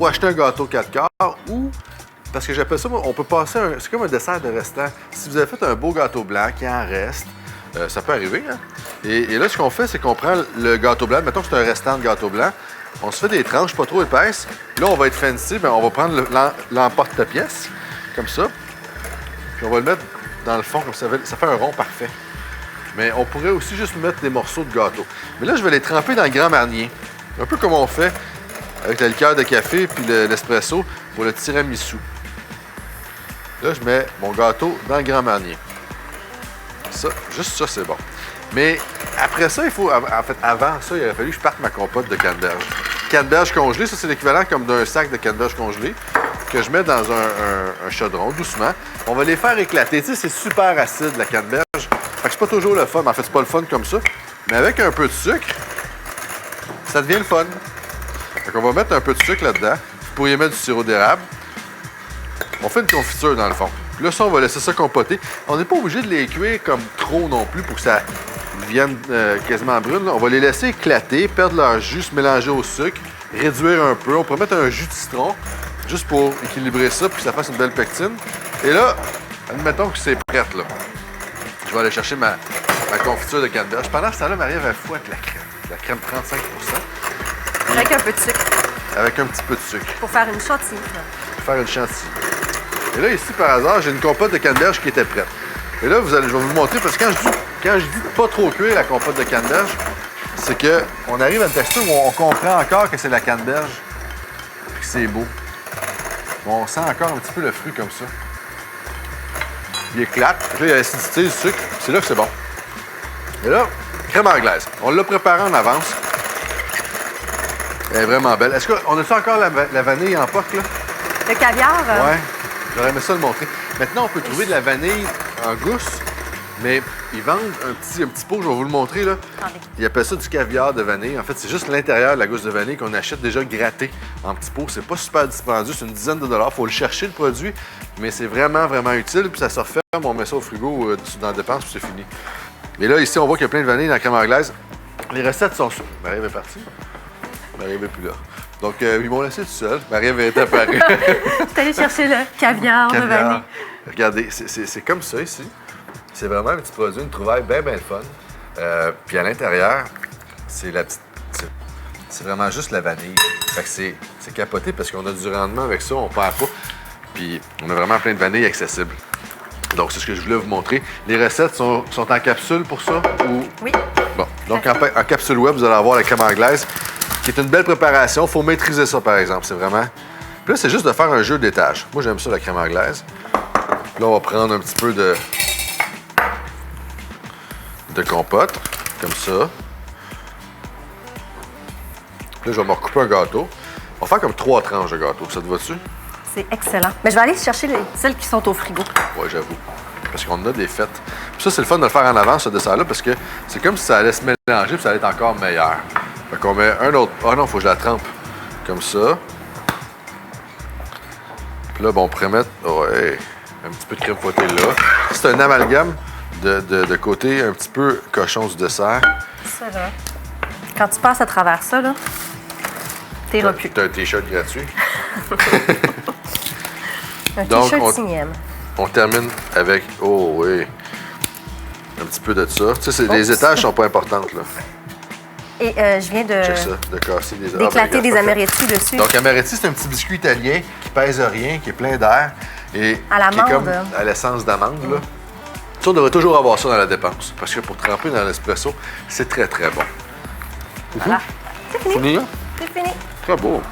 pour acheter un gâteau 4 quarts ou, parce que j'appelle ça, on peut passer, c'est comme un dessert de restant. Si vous avez fait un beau gâteau blanc qui en reste, ça peut arriver, hein? Et là, ce qu'on fait, c'est qu'on prend le gâteau blanc, mettons que c'est un restant de gâteau blanc, on se fait des tranches pas trop épaisses. Là, on va être fancy, bien, on va prendre l'emporte-pièce, comme ça, puis on va le mettre dans le fond, comme ça fait un rond parfait. Mais on pourrait aussi juste mettre des morceaux de gâteau. Mais là, je vais les tremper dans le Grand Marnier. Un peu comme on fait avec la liqueur de café puis l'espresso pour le tiramisu. Là, je mets mon gâteau dans le Grand Marnier. Ça, juste ça, c'est bon. Mais après ça, il faut... En fait, avant ça, il aurait fallu que je parte ma compote de canneberge. Canneberge congelée, ça, c'est l'équivalent comme d'un sac de canneberge congelée que je mets dans un chaudron, doucement. On va les faire éclater. Tu sais, c'est super acide, la canneberge. Fait que c'est pas toujours le fun. En fait, c'est pas le fun comme ça. Mais avec un peu de sucre, ça devient le fun. Fait qu'on va mettre un peu de sucre là-dedans. Vous pourriez mettre du sirop d'érable. On fait une confiture dans le fond. Puis là, ça, on va laisser ça compoter. On n'est pas obligé de les cuire comme trop non plus pour que ça devienne quasiment brune. Là. On va les laisser éclater, perdre leur jus, se mélanger au sucre, réduire un peu. On pourrait mettre un jus de citron juste pour équilibrer ça puis que ça fasse une belle pectine. Et là, admettons que c'est prête, là. Je vais aller chercher ma confiture de canneberge. Pendant ce temps-là, Marie-Ève, elle fouette la crème. La crème 35 %. Avec un peu de sucre. Avec un petit peu de sucre. Pour faire une chantilly. Pour faire une chantilly. Et là, ici, par hasard, j'ai une compote de canneberge qui était prête. Et là, je vais vous montrer, parce que quand je dis de pas trop cuire la compote de canneberge, c'est qu'on arrive à une texture où on comprend encore que c'est la canneberge et que c'est beau. Bon, on sent encore un petit peu le fruit comme ça. Il éclate. Là, il y a l'acidité du sucre. C'est là que c'est bon. Et là, crème anglaise. On l'a préparée en avance. Elle est vraiment belle. Est-ce qu'on a-tu encore la vanille en pote, là? Le caviar? Ouais. J'aurais aimé ça le montrer. Maintenant, on peut trouver de la vanille en gousse, mais ils vendent un petit pot, je vais vous le montrer, là. Attendez. Ils appellent ça du caviar de vanille. En fait, c'est juste l'intérieur de la gousse de vanille qu'on achète déjà gratté en petits pots. C'est pas super dispendieux, c'est une dizaine de dollars. Il faut le chercher, le produit, mais c'est vraiment, vraiment utile. Puis ça se referme, on met ça au frigo dans la dépense, puis c'est fini. Et là, ici, on voit qu'il y a plein de vanille dans la crème anglaise. Les recettes sont sûres. Marie-Ève est partie. Marie-Ève n'est plus là. Donc, ils m'ont laissé tout seul. Marie-Ève est apparue. Je suis allée chercher le caviar de vanille. Regardez, c'est comme ça ici. C'est vraiment un petit produit, une trouvaille bien, bien le fun. Puis à l'intérieur, c'est vraiment juste la vanille. Fait que c'est capoté parce qu'on a du rendement avec ça, on perd pas. Puis on a vraiment plein de vanille accessible. Donc, c'est ce que je voulais vous montrer. Les recettes sont en capsule pour ça? Ou... Oui. Bon, donc en capsule web, vous allez avoir la crème anglaise, qui est une belle préparation. Il faut maîtriser ça, par exemple. C'est vraiment... Puis là, c'est juste de faire un jeu d'étage. Moi, j'aime ça, la crème anglaise. Puis là, on va prendre un petit peu de compote, comme ça. Puis là, je vais me recouper un gâteau. On va faire comme 3 tranches de gâteau. Ça te va-tu? C'est excellent. Mais je vais aller chercher celles qui sont au frigo. Oui, j'avoue. Parce qu'on en a des fêtes. Puis ça, c'est le fun de le faire en avance, ce dessert-là, parce que c'est comme si ça allait se mélanger puis ça allait être encore meilleur. Fait qu'on met un autre... Ah non, il faut que je la trempe. Comme ça. Puis là, bon, on pourrait mettre... Ouais, un petit peu de crème fouettée là. C'est un amalgame de côté un petit peu cochon du dessert. Ça, là. Quand tu passes à travers ça, là, t'es repu. T'as un T-shirt gratuit. Un Donc, T-shirt Signem. On termine avec... Oh oui. Un petit peu de ça. Tu sais, les étages sont pas importantes, là. Et je viens Check ça, de casser des... d'éclater des amarettis dessus. Donc, amaretti, c'est un petit biscuit italien qui pèse rien, qui est plein d'air et À l'amande. qui est comme à l'essence d'amande, là. Ça, on devrait toujours avoir ça dans la dépense, parce que pour tremper dans l'espresso, c'est très, très bon. Voilà. C'est fini. Fini, là? C'est fini. Très beau.